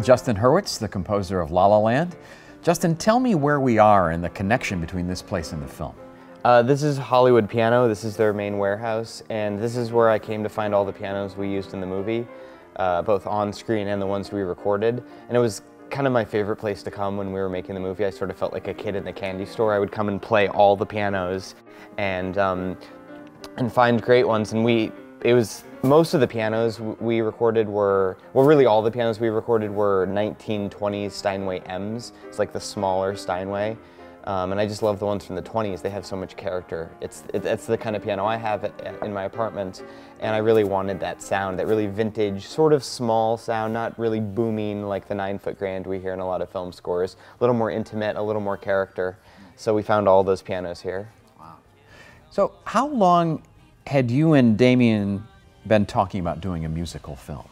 with Justin Hurwitz, the composer of La La Land. Justin, tell me where we are in the connection between this place and the film. This is Hollywood Piano. This is their main warehouse, and this is where I came to find all the pianos we used in the movie, both on screen and the ones we recorded. And it was kind of my favorite place to come when we were making the movie. I sort of felt like a kid in the candy store. I would come and play all the pianos and find great ones. And most of the pianos we recorded were, well, really all the pianos we recorded were 1920s Steinway M's. It's like the smaller Steinway. And I just love the ones from the 20s. They have so much character. It's the kind of piano I have in my apartment, and I really wanted that sound, that really vintage, sort of small sound, not really booming like the 9-foot grand we hear in a lot of film scores. A little more intimate, a little more character. So we found all those pianos here. Wow. So how long had you and Damien been talking about doing a musical film?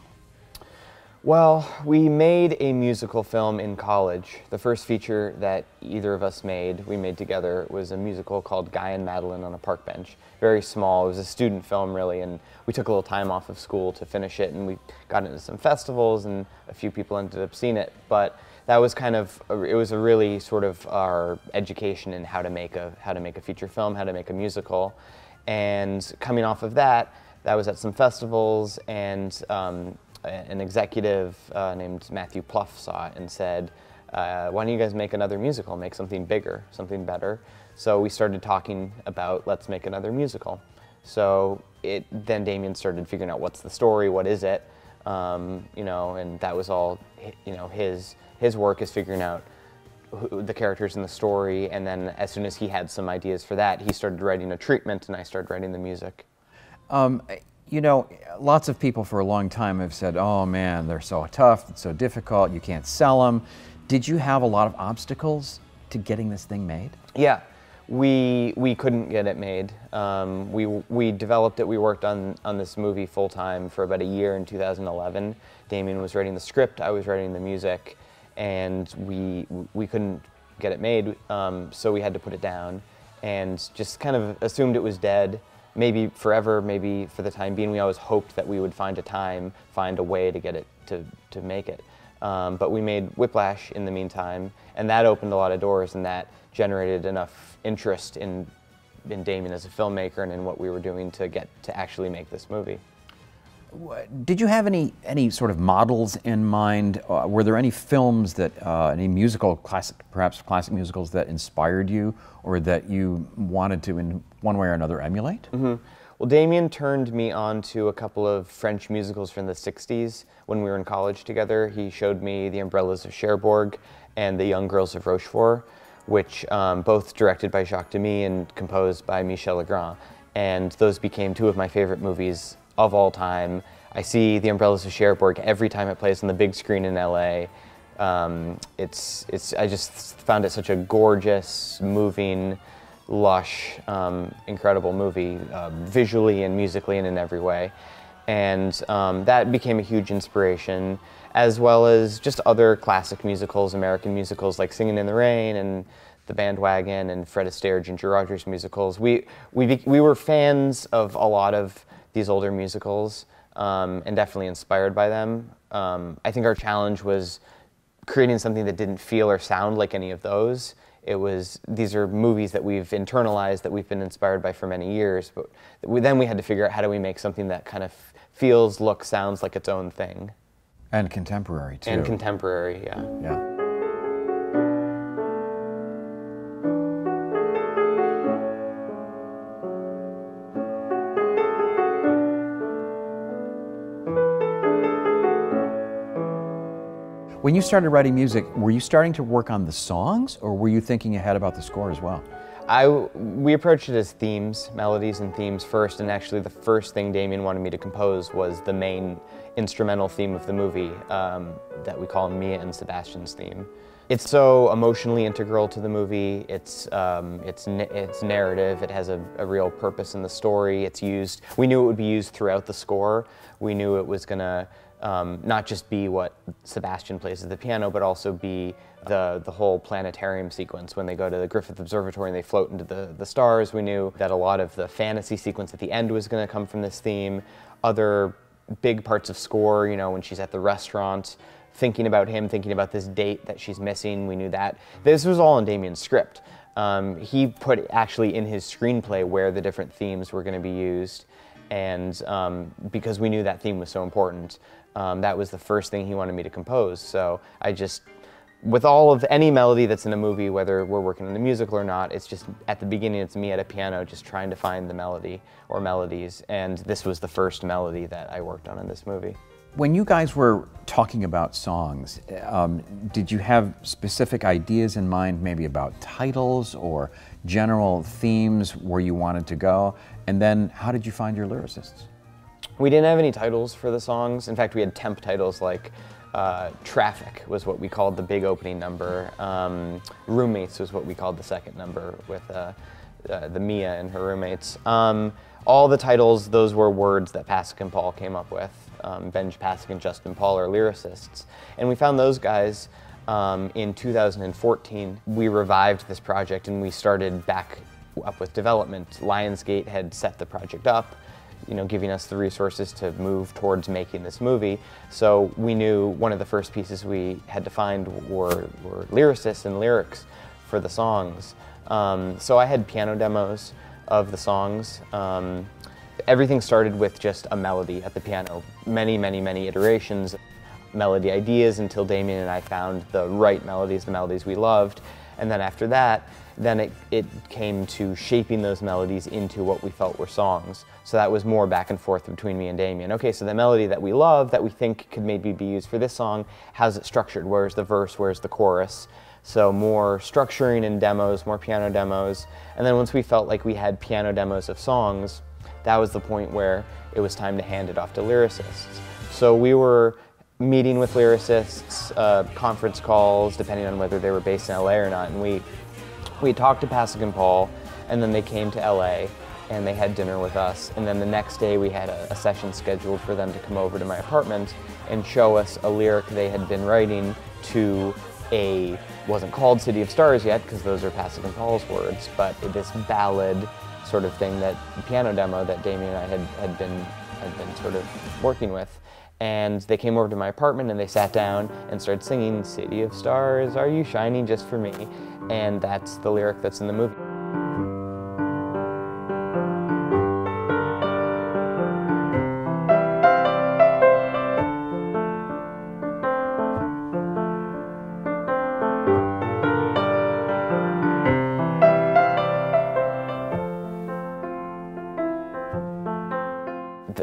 Well, we made a musical film in college. The first feature that either of us we made together, was a musical called Guy and Madeline on a Park Bench. Very small. It was a student film, really, and we took a little time off of school to finish it, and we got into some festivals, and a few people ended up seeing it. But that was kind of, it was a really sort of our education in how to make a feature film, how to make a musical. And coming off of that, that was at some festivals, and an executive named Matthew Pluff saw it and said, why don't you guys make another musical, make something bigger, something better. So we started talking about, let's make another musical. So then Damien started figuring out what's the story, what is it, you know, and that was all, you know, his work is figuring out the characters in the story, and then as soon as he had some ideas for that, he started writing a treatment and I started writing the music. You know, lots of people for a long time have said, oh man, they're so tough, it's so difficult, you can't sell them. Did you have a lot of obstacles to getting this thing made? Yeah, we couldn't get it made. We developed it, we worked on this movie full time for about a year in 2011. Damien was writing the script, I was writing the music, and we couldn't get it made, so we had to put it down and just kind of assumed it was dead. Maybe forever, maybe for the time being. We always hoped that we would find a way to get it, to make it. But we made Whiplash in the meantime, and that opened a lot of doors, and that generated enough interest in Damien as a filmmaker and in what we were doing to actually make this movie. Did you have any sort of models in mind? Were there any films that, any musical, perhaps classic musicals that inspired you or that you wanted to, in one way or another, emulate? Mm-hmm. Well, Damien turned me on to a couple of French musicals from the 60s when we were in college together. He showed me The Umbrellas of Cherbourg and The Young Girls of Rochefort, which both directed by Jacques Demy and composed by Michel Legrand. And those became two of my favorite movies of all time. I see The Umbrellas of Cherbourg every time it plays on the big screen in LA. I just found it such a gorgeous, moving, lush, incredible movie, visually and musically and in every way. And that became a huge inspiration, as well as just other classic musicals, American musicals like Singin' in the Rain and The Bandwagon and Fred Astaire, Ginger Rogers musicals. We were fans of a lot of these older musicals, and definitely inspired by them. I think our challenge was creating something that didn't feel or sound like any of those. These are movies that we've internalized, that we've been inspired by for many years, but then we had to figure out how do we make something that kind of feels, looks, sounds like its own thing. And contemporary, too. And contemporary, yeah. Yeah. When you started writing music, were you starting to work on the songs, or were you thinking ahead about the score as well? We approached it as themes, melodies and themes first, and actually the first thing Damien wanted me to compose was the main instrumental theme of the movie that we call Mia and Sebastian's theme. It's so emotionally integral to the movie. It's narrative. It has a real purpose in the story. We knew it would be used throughout the score. We knew it was gonna not just be what Sebastian plays at the piano, but also be the whole planetarium sequence when they go to the Griffith Observatory and they float into the stars. We knew that a lot of the fantasy sequence at the end was going to come from this theme. Other big parts of score, you know, when she's at the restaurant, thinking about him, thinking about this date that she's missing. We knew that. This was all in Damien's script. He put actually in his screenplay where the different themes were going to be used, and because we knew that theme was so important, that was the first thing he wanted me to compose. So I just, with all of any melody that's in a movie, whether we're working on a musical or not, it's just at the beginning it's me at a piano just trying to find the melody or melodies, and this was the first melody that I worked on in this movie. When you guys were talking about songs, did you have specific ideas in mind, maybe about titles or general themes where you wanted to go? And then how did you find your lyricists? We didn't have any titles for the songs. In fact, we had temp titles like Traffic was what we called the big opening number. Roommates was what we called the second number with the Mia and her roommates. All the titles, those were words that Pasek and Paul came up with. Benj Pasek and Justin Paul are lyricists. And we found those guys in 2014. We revived this project and we started back up with development. Lionsgate had set the project up, you know, giving us the resources to move towards making this movie. So we knew one of the first pieces we had to find were lyricists and lyrics for the songs. So I had piano demos of the songs. Everything started with just a melody at the piano. Many iterations, melody ideas until Damien and I found the right melodies, the melodies we loved. And then after that, then it came to shaping those melodies into what we felt were songs. So that was more back and forth between me and Damien. Okay, so the melody that we love, that we think could maybe be used for this song, how's it structured? Where's the verse? Where's the chorus? So more structuring and demos, more piano demos. And then once we felt like we had piano demos of songs, that was the point where it was time to hand it off to lyricists. So we were meeting with lyricists, conference calls, depending on whether they were based in LA or not. And we talked to Pasek and Paul, and then they came to LA and they had dinner with us. And then the next day we had a session scheduled for them to come over to my apartment and show us a lyric they had been writing to wasn't called City of Stars yet, because those are Pasek and Paul's words, but this ballad sort of thing, that piano demo that Damien and I had been sort of working with. And they came over to my apartment and they sat down and started singing, "City of Stars, are you shining just for me?" And that's the lyric that's in the movie.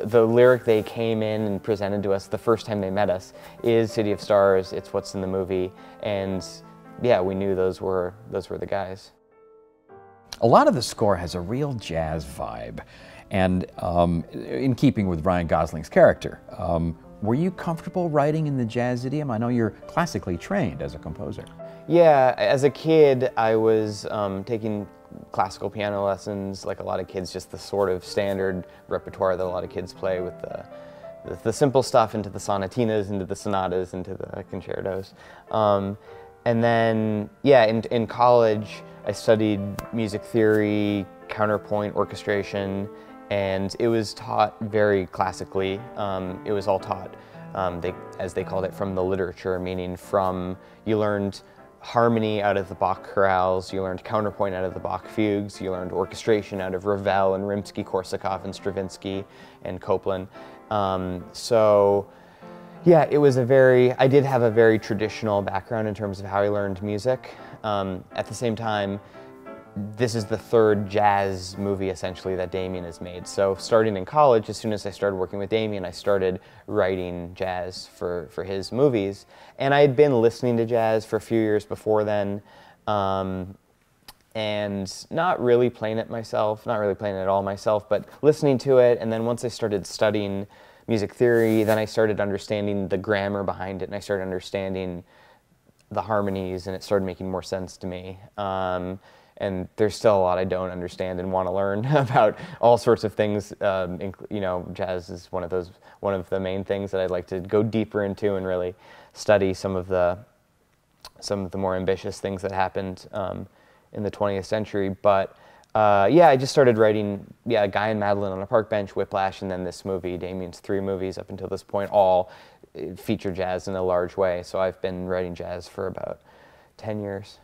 The lyric they came in and presented to us the first time they met us is City of Stars. It's what's in the movie, and yeah, we knew those were the guys. A lot of the score has a real jazz vibe, and in keeping with Ryan Gosling's character, were you comfortable writing in the jazz idiom? I know you're classically trained as a composer. Yeah, as a kid, I was taking classical piano lessons, like a lot of kids, just the sort of standard repertoire that a lot of kids play, with the simple stuff into the sonatinas, into the sonatas, into the concertos. And then, yeah, in college, I studied music theory, counterpoint, orchestration, and it was taught very classically. It was all taught, as they called it, from the literature, meaning you learned harmony out of the Bach chorales, you learned counterpoint out of the Bach fugues, you learned orchestration out of Ravel and Rimsky-Korsakov and Stravinsky and Copland. So yeah, I did have a very traditional background in terms of how I learned music. At the same time, this is the third jazz movie essentially that Damien has made. So starting in college, as soon as I started working with Damien, I started writing jazz for his movies. And I had been listening to jazz for a few years before then, and not really playing it myself, not really playing it at all myself, but listening to it. And then once I started studying music theory, then I started understanding the grammar behind it, and I started understanding the harmonies, and it started making more sense to me. And there's still a lot I don't understand and want to learn about all sorts of things. You know, jazz is one of the main things that I'd like to go deeper into and really study some of the more ambitious things that happened in the 20th century. But yeah, I just started writing, Guy and Madeline on a Park Bench, Whiplash, and then this movie, Damien's 3 movies up until this point, all feature jazz in a large way. So I've been writing jazz for about 10 years.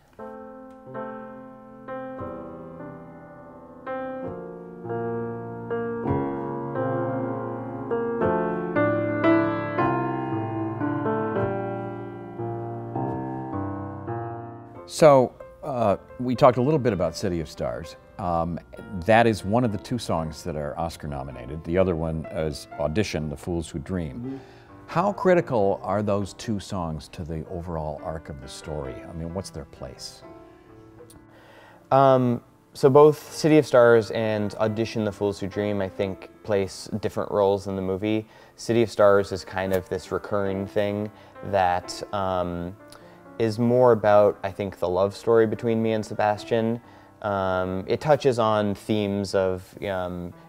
So we talked a little bit about City of Stars. That is one of the 2 songs that are Oscar nominated. The other one is Audition, The Fools Who Dream. Mm-hmm. How critical are those 2 songs to the overall arc of the story? I mean, what's their place? So both City of Stars and Audition, The Fools Who Dream, I think, place different roles in the movie. City of Stars is kind of this recurring thing that is more about, I think, the love story between me and Sebastian. It touches on themes of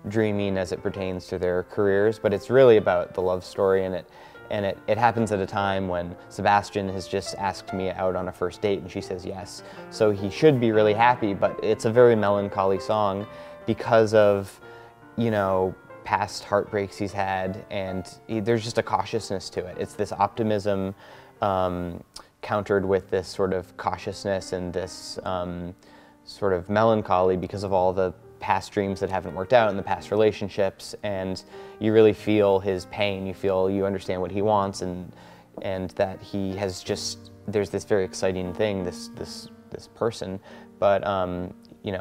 dreaming as it pertains to their careers, but it's really about the love story, and it happens at a time when Sebastian has just asked me out on a first date and she says yes. So he should be really happy, but it's a very melancholy song because of, past heartbreaks he's had, and there's just a cautiousness to it. It's this optimism countered with this sort of cautiousness and this sort of melancholy because of all the past dreams that haven't worked out in the past relationships, and you really feel his pain. You understand what he wants, and that he has just, there's this very exciting thing, this person, but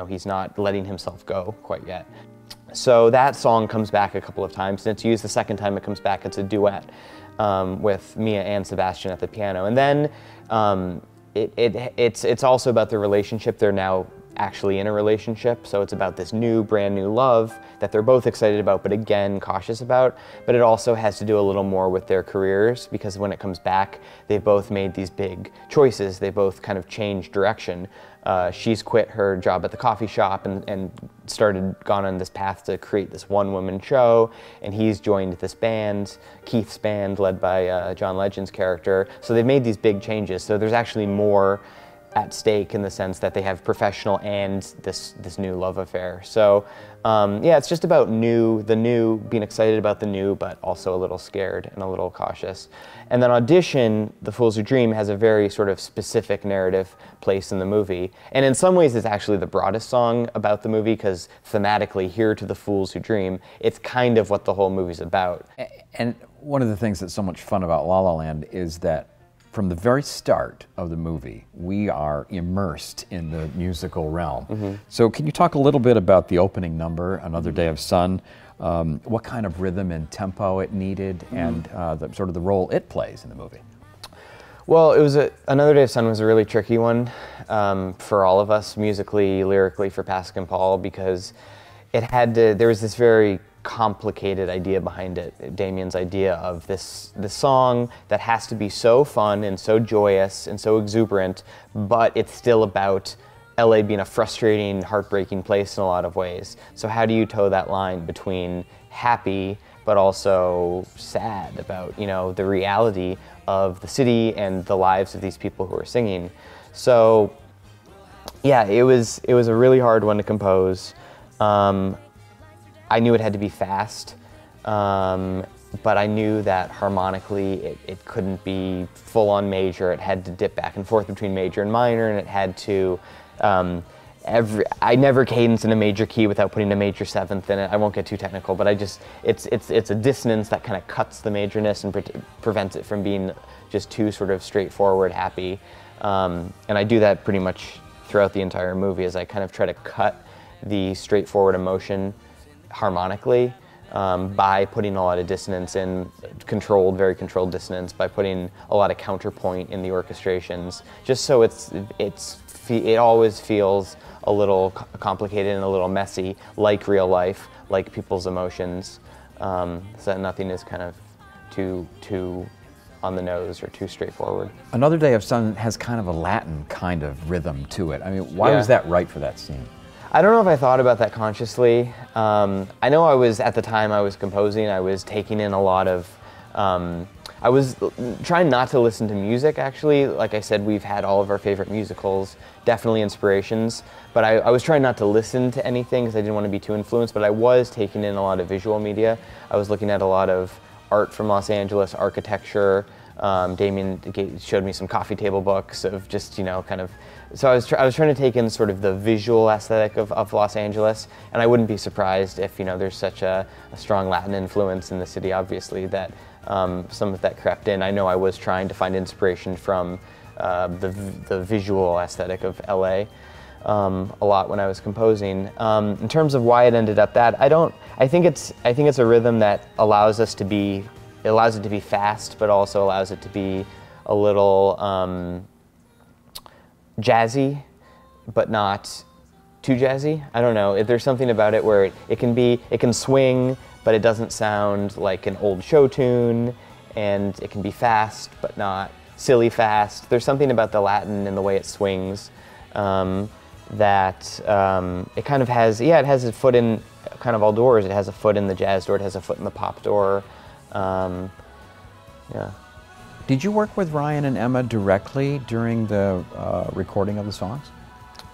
he's not letting himself go quite yet. So that song comes back a couple of times, and it's used the second time it comes back. It's a duet with Mia and Sebastian at the piano, and then it's also about their relationship. They're now actually in a relationship, so it's about this brand new love that they're both excited about, but again cautious about. But it also has to do a little more with their careers, because when it comes back, they've both made these big choices. They both kind of changed direction. She's quit her job at the coffee shop and gone on this path to create this one-woman show, and he's joined this band, Keith's band, led by John Legend's character. So they've made these big changes. So there's actually more at stake in the sense that they have professional and this new love affair. So yeah, it's just about the new, being excited about the new, but also a little scared and a little cautious. And then Audition, The Fools Who Dream, has a very sort of specific narrative place in the movie. And in some ways it's actually the broadest song about the movie, because thematically, Here to the Fools Who Dream, it's kind of what the whole movie's about. And one of the things that's so much fun about La La Land is that from the very start of the movie, we are immersed in the musical realm. Mm-hmm. So can you talk a little bit about the opening number, Another Day of Sun, what kind of rhythm and tempo it needed, and sort of the role it plays in the movie? Well, Another Day of Sun was a really tricky one for all of us, musically, lyrically, for Pasek and Paul, because there was this very complicated idea behind it, Damien's idea of this song that has to be so fun and so joyous and so exuberant, but it's still about LA being a frustrating, heartbreaking place in a lot of ways. So how do you toe that line between happy but also sad about, the reality of the city and the lives of these people who are singing? So yeah, it was a really hard one to compose. I knew it had to be fast, but I knew that harmonically it couldn't be full-on major. It had to dip back and forth between major and minor, and it had to, I never cadence in a major key without putting a major seventh in it. I won't get too technical, but it's a dissonance that kind of cuts the majorness and prevents it from being just too sort of straightforward, happy. And I do that pretty much throughout the entire movie, as I kind of try to cut the straightforward emotion harmonically by putting a lot of dissonance in, very controlled dissonance, by putting a lot of counterpoint in the orchestrations, just so it always feels a little complicated and a little messy, like real life, like people's emotions, so that nothing is kind of too on the nose or too straightforward. Another Day of Sun has kind of a Latin kind of rhythm to it. I mean, why was that right for that scene? I don't know if I thought about that consciously. I know at the time I was composing, I was taking in a lot of, I was trying not to listen to music, actually. Like I said, we've had all of our favorite musicals, definitely inspirations, but I was trying not to listen to anything because I didn't want to be too influenced, but I was taking in a lot of visual media. I was looking at a lot of art from Los Angeles, architecture. Damien showed me some coffee table books of just, kind of, so I was trying to take in sort of the visual aesthetic of Los Angeles, and I wouldn't be surprised if, there's such a strong Latin influence in the city, obviously, that some of that crept in. I know I was trying to find inspiration from the visual aesthetic of LA a lot when I was composing. In terms of why it ended up that, I think it's a rhythm that allows it to be fast, but also allows it to be a little jazzy, but not too jazzy. I don't know. There's something about it where it can swing, but it doesn't sound like an old show tune, and it can be fast, but not silly fast. There's something about the Latin and the way it swings that it kind of has, it has a foot in kind of all doors. It has a foot in the jazz door, it has a foot in the pop door. Yeah. Did you work with Ryan and Emma directly during the recording of the songs?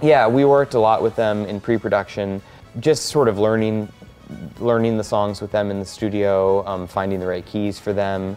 Yeah, we worked a lot with them in pre-production, just sort of learning the songs with them in the studio, finding the right keys for them.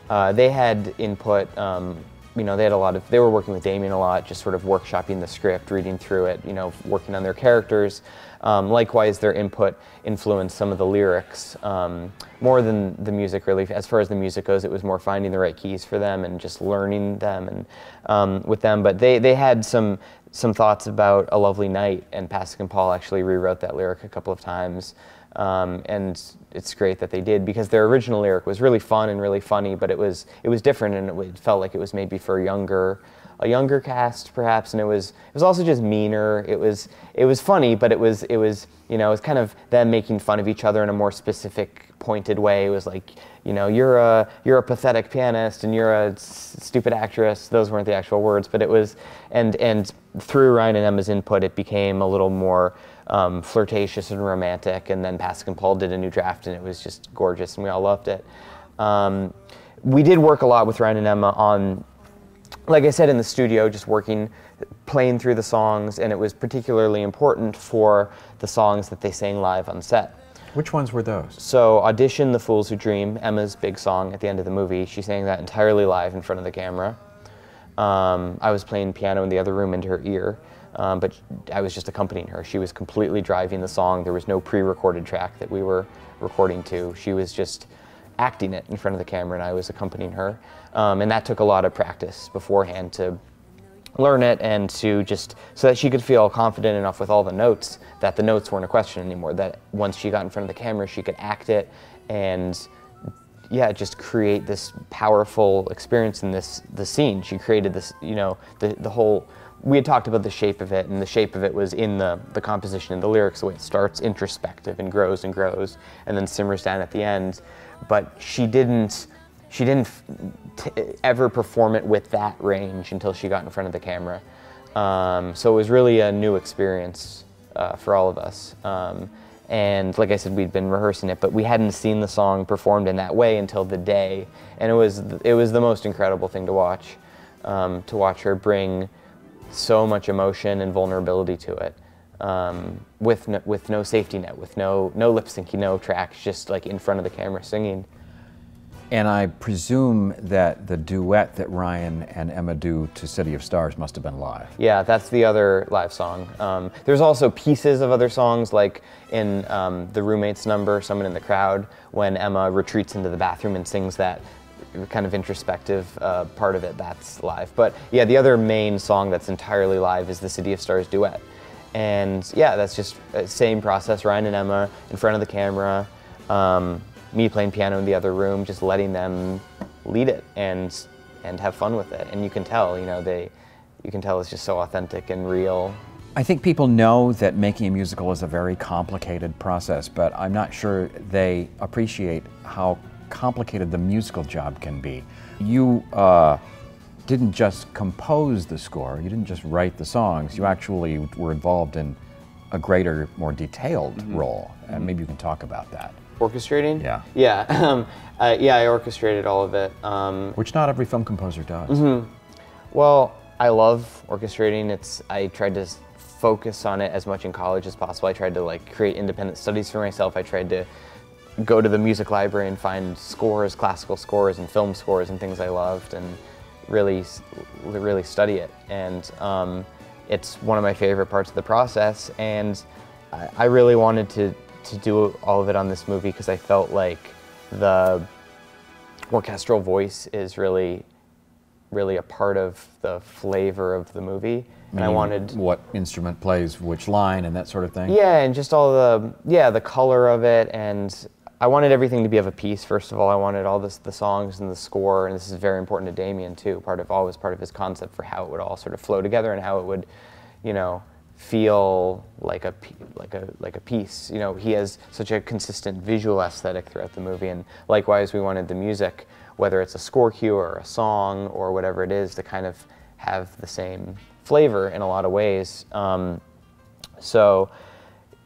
They had input, they were working with Damien a lot, just sort of workshopping the script, reading through it, working on their characters. Likewise, their input influenced some of the lyrics more than the music, really. As far as the music goes, it was more finding the right keys for them and just learning them and with them. But they had some thoughts about A Lovely Night, and Pasek and Paul actually rewrote that lyric a couple of times. And it's great that they did, because their original lyric was really fun and really funny, but it was different, and it felt like it was maybe for a younger cast perhaps, and it was also just meaner. It was funny, but it was kind of them making fun of each other in a more specific, pointed way. It was like, you're a pathetic pianist and you're a stupid actress. Those weren't the actual words, but it was, and through Ryan and Emma's input, it became a little more flirtatious and romantic, and then Pasek and Paul did a new draft, and it was just gorgeous, and we all loved it. We did work a lot with Ryan and Emma on, like I said, in the studio, just playing through the songs, and it was particularly important for the songs that they sang live on set. Which ones were those? So Audition, The Fools Who Dream, Emma's big song at the end of the movie, she sang that entirely live in front of the camera. I was playing piano in the other room into her ear, but I was just accompanying her. She was completely driving the song. There was no pre-recorded track that we were recording to. She was just acting it in front of the camera, and I was accompanying her. And that took a lot of practice beforehand to learn it, and to just, so that she could feel confident enough with all the notes, that the notes weren't a question anymore, that once she got in front of the camera, she could act it, and just create this powerful experience in the scene. She created this, the whole, we had talked about the shape of it, and the shape of it was in the composition and the lyrics, the way it starts introspective and grows, and then simmers down at the end. But she didn't ever perform it with that range until she got in front of the camera. So it was really a new experience for all of us. And like I said, we'd been rehearsing it, but we hadn't seen the song performed in that way until the day. And it was the most incredible thing to watch her bring so much emotion and vulnerability to it, with no safety net, with no lip syncing, no tracks, just like in front of the camera singing. And I presume that the duet that Ryan and Emma do to City of Stars must have been live. Yeah, that's the other live song. There's also pieces of other songs, like in the Roommates number, Someone in the Crowd, when Emma retreats into the bathroom and sings that kind of introspective part of it, that's live. But yeah, the other main song that's entirely live is the City of Stars duet. And yeah, that's just the same process, Ryan and Emma in front of the camera, me playing piano in the other room, just letting them lead it and have fun with it. And you can tell, you can tell it's just so authentic and real. I think people know that making a musical is a very complicated process, but I'm not sure they appreciate how complicated the musical job can be. You didn't just compose the score, you didn't just write the songs, you actually were involved in a greater, more detailed role. And maybe you can talk about that. Orchestrating? Yeah. Yeah, I orchestrated all of it. Which not every film composer does. Well, I love orchestrating. I tried to focus on it as much in college as possible. I tried to create independent studies for myself. I tried to go to the music library and find scores, classical scores and film scores and things I loved, and really study it. And it's one of my favorite parts of the process, and I really wanted to do all of it on this movie because I felt like the orchestral voice is really a part of the flavor of the movie. And I wanted what instrument plays which line and that sort of thing. Yeah, and just all the color of it, and I wanted everything to be of a piece. First of all, I wanted all the songs and the score, and this is very important to Damien too. Always part of his concept for how it would all sort of flow together and how it would, feel like a piece. He has such a consistent visual aesthetic throughout the movie, and likewise we wanted the music, whether it's a score cue or a song or whatever it is, to kind of have the same flavor in a lot of ways. So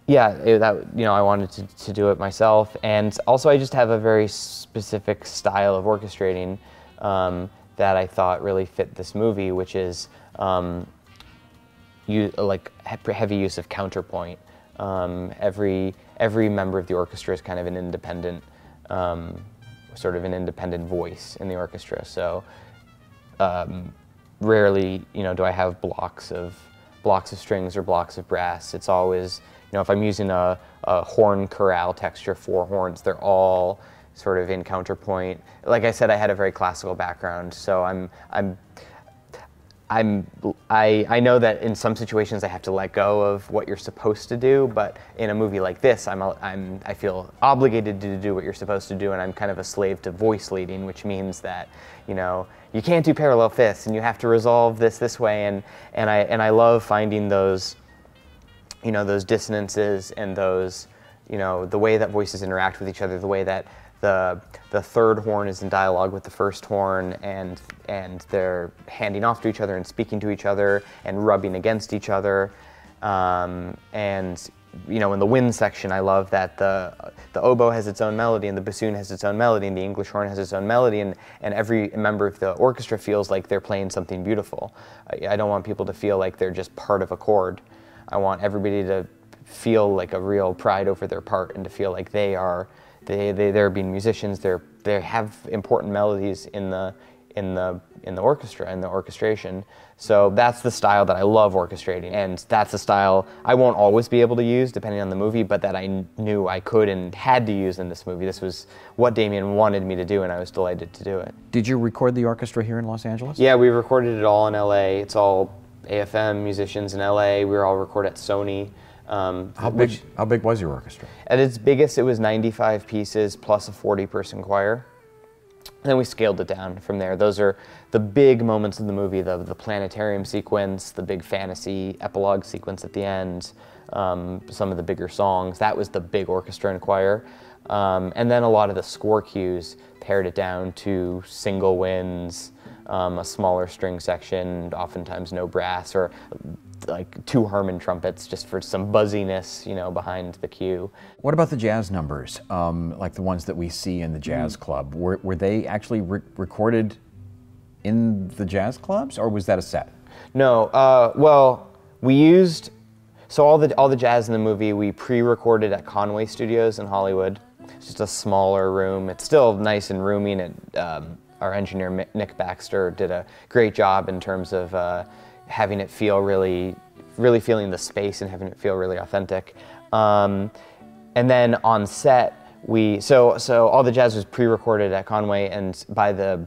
yeah, I wanted to do it myself, and also I just have a very specific style of orchestrating that I thought really fit this movie, which is heavy use of counterpoint. Every member of the orchestra is kind of an independent, sort of an independent voice in the orchestra. So rarely, do I have blocks of strings or blocks of brass. It's always, if I'm using a horn chorale texture, 4 horns, they're all sort of in counterpoint. Like I said, I had a very classical background, so I know that in some situations I have to let go of what you're supposed to do, but in a movie like this, I feel obligated to do what you're supposed to do, and I'm kind of a slave to voice leading, which means that, you can't do parallel fifths, and you have to resolve this way, and I love finding those, those dissonances and those, the way that voices interact with each other, the way that the third horn is in dialogue with the first horn, and they're handing off to each other and speaking to each other and rubbing against each other. And in the wind section, I love that the oboe has its own melody, and the bassoon has its own melody, and the English horn has its own melody, and every member of the orchestra feels like they're playing something beautiful. I don't want people to feel like they're just part of a chord. I want everybody to feel like a real pride over their part, and to feel like they're being musicians. They have important melodies in the orchestra, in the orchestration. So that's the style that I love orchestrating, and that's the style I won't always be able to use depending on the movie, but that I knew I could and had to use in this movie. This was what Damien wanted me to do, and I was delighted to do it. Did you record the orchestra here in Los Angeles? Yeah, we recorded it all in LA. It's all AFM musicians in LA. We were all recorded at Sony. How big was your orchestra? At its biggest, it was 95 pieces plus a 40-person choir. And then we scaled it down from there. Those are the big moments of the movie, the planetarium sequence, the big fantasy epilogue sequence at the end, some of the bigger songs. That was the big orchestra and choir. And then a lot of the score cues pared it down to single winds, a smaller string section, oftentimes no brass, or like 2 Harmon trumpets just for some buzziness, behind the cue. What about the jazz numbers, like the ones that we see in the jazz club? Were they actually recorded in the jazz clubs, or was that a set? No, well, we used, so all the jazz in the movie we pre-recorded at Conway Studios in Hollywood. It's just a smaller room. It's still nice and roomy, and our engineer Nick Baxter did a great job in terms of having it feel really feeling the space and having it feel really authentic. And then on set, so all the jazz was pre-recorded at Conway, and by the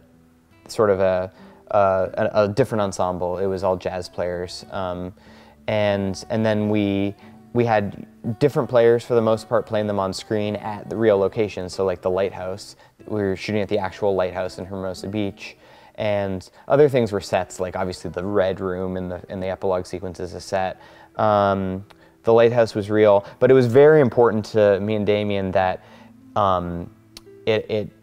sort of a different ensemble. It was all jazz players. And then we had different players for the most part playing them on screen at the real location. So like the lighthouse, we were shooting at the actual lighthouse in Hermosa Beach. And other things were sets, like obviously the Red Room in the epilogue sequence is a set. The lighthouse was real, but it was very important to me and Damien that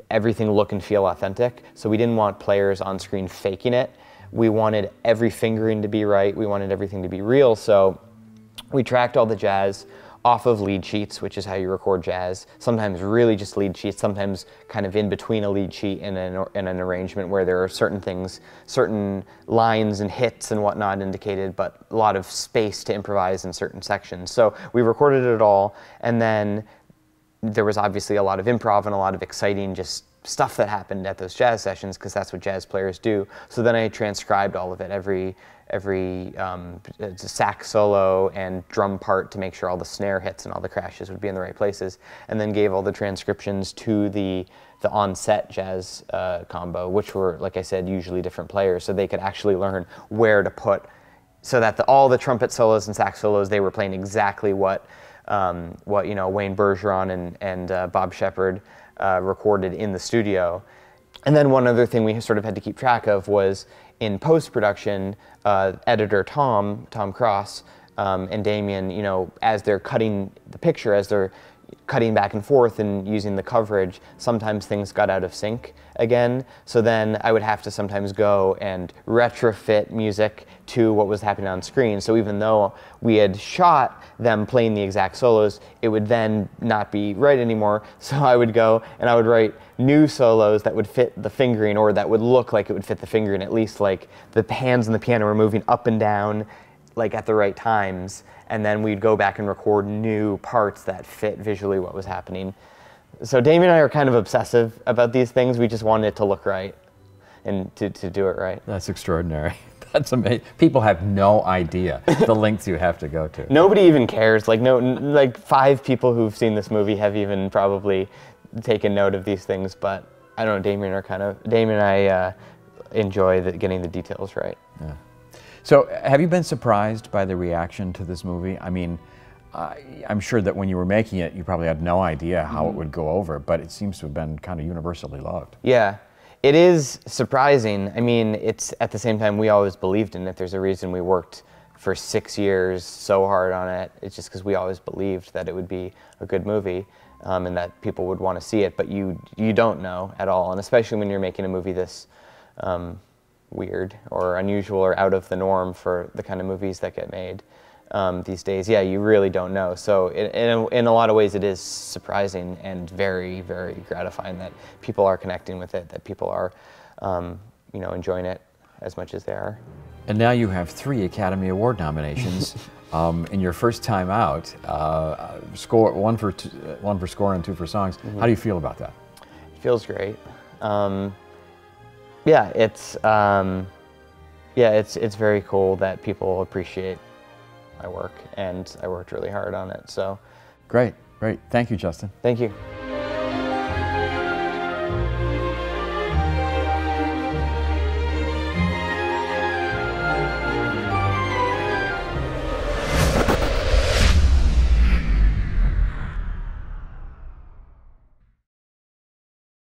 everything look and feel authentic. So we didn't want players on screen faking it. We wanted every fingering to be right. We wanted everything to be real. So we tracked all the jazz off of lead sheets, which is how you record jazz. Sometimes really just lead sheets, sometimes kind of in between a lead sheet and an arrangement where there are certain things, certain lines and hits and whatnot indicated, but a lot of space to improvise in certain sections. So we recorded it all, and then there was obviously a lot of improv and a lot of exciting just stuff that happened at those jazz sessions, because that's what jazz players do. So then I transcribed all of it, every sax solo and drum part, to make sure all the snare hits and all the crashes would be in the right places, and then gave all the transcriptions to the on-set jazz combo, which were, like I said, usually different players, so they could actually learn where to put, so that all the trumpet solos and sax solos, they were playing exactly what you know, Wayne Bergeron and Bob Shepard recorded in the studio. And then one other thing we sort of had to keep track of was, in post-production, editor Tom Cross and Damien, you know, as they're cutting the picture, as they're cutting back and forth and using the coverage, sometimes things got out of sync again. So then I would have to sometimes go and retrofit music to what was happening on screen. So even though we had shot them playing the exact solos, it would then not be right anymore. So I would go and I would write new solos that would fit the fingering, or that would look like it would fit the fingering, at least like the hands on the piano were moving up and down like at the right times, and then we'd go back and record new parts that fit visually what was happening. So Damien and I are kind of obsessive about these things. We just wanted it to look right and to do it right. That's extraordinary. That's amazing. People have no idea the lengths you have to go to. Nobody even cares. Like, like 5 people who've seen this movie have even probably taken note of these things, but I don't know, Damien and I enjoy getting the details right. Yeah. So have you been surprised by the reaction to this movie? I mean, I'm sure that when you were making it, you probably had no idea how it would go over, but it seems to have been kind of universally loved. Yeah, it is surprising. I mean, it's at the same time, we always believed in it. There's a reason we worked for 6 years so hard on it. It's just because we always believed that it would be a good movie, and that people would want to see it, but you don't know at all, and especially when you're making a movie this weird or unusual or out of the norm for the kind of movies that get made these days. Yeah, you really don't know. So in a lot of ways, it is surprising and very, very gratifying that people are connecting with it, that people are you know, enjoying it as much as they are. And now you have 3 Academy Award nominations in your first time out. One for score and 2 for songs. How do you feel about that? It feels great. Yeah, it's very cool that people appreciate my work, and I worked really hard on it. So, great. Thank you, Justin. Thank you.